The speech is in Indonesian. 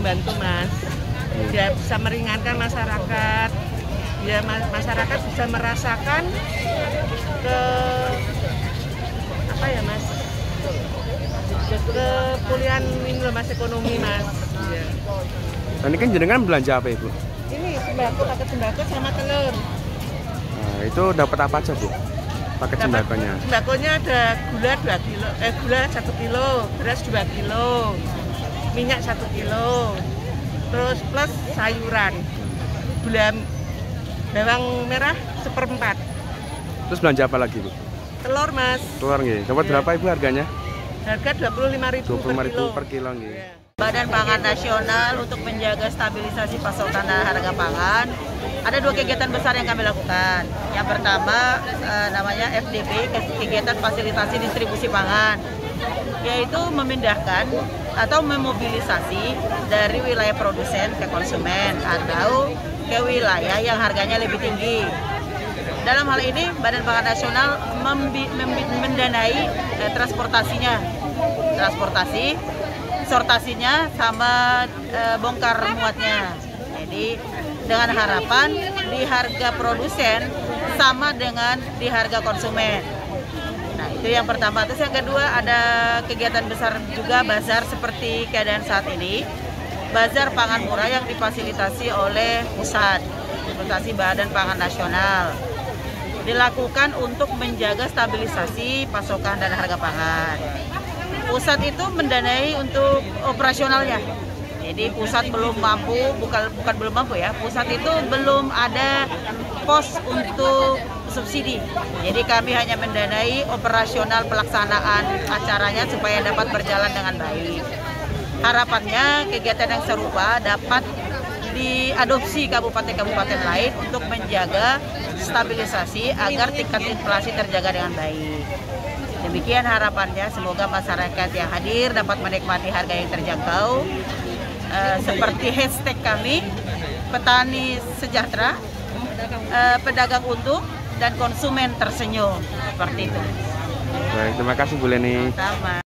membantu Mas. Dia bisa meringankan masyarakat. Ya masyarakat bisa merasakan ke apa ya Mas? Kepulihan ini loh Mas, ekonomi Mas. Ya. Nah, ini kan jenengan belanja apa Ibu? Ini sembako, paket sembako sama telur. Nah, itu dapat apa aja Bu? Paket sembakonya? Sembakonya ada gula 2 kilo, gula 1 kilo, beras 2 kilo, minyak 1 kilo, terus plus sayuran, gula bawang merah 1/4. Terus belanja apa lagi Bu? Telur Mas. Telur nggih. Dapat berapa Ibu harganya? Harga 25.000 per kilo nggih. Ya. Badan Pangan Nasional untuk menjaga stabilisasi pasokan dan harga pangan, ada 2 kegiatan besar yang kami lakukan. Yang pertama namanya FDP, kegiatan fasilitasi distribusi pangan, yaitu memindahkan atau memobilisasi dari wilayah produsen ke konsumen atau ke wilayah yang harganya lebih tinggi. Dalam hal ini Badan Pangan Nasional mendanai sortasinya sama bongkar muatnya. Jadi dengan harapan di harga produsen sama dengan di harga konsumen. Nah itu yang pertama. Terus yang kedua ada kegiatan besar juga bazar seperti keadaan saat ini. Bazar pangan murah yang difasilitasi oleh pusat, fasilitasi Badan Pangan Nasional. Dilakukan untuk menjaga stabilisasi pasokan dan harga pangan. Pusat itu mendanai untuk operasionalnya. Jadi pusat belum mampu, bukan belum mampu ya. Pusat itu belum ada pos untuk subsidi. Jadi kami hanya mendanai operasional pelaksanaan acaranya supaya dapat berjalan dengan baik. Harapannya kegiatan yang serupa dapat diadopsi kabupaten-kabupaten lain untuk menjaga stabilisasi agar tingkat inflasi terjaga dengan baik. Demikian harapannya, semoga masyarakat yang hadir dapat menikmati harga yang terjangkau. Seperti hashtag kami, petani sejahtera, pedagang untung, dan konsumen tersenyum. Seperti itu. Baik, terima kasih Bu Leni. Sama.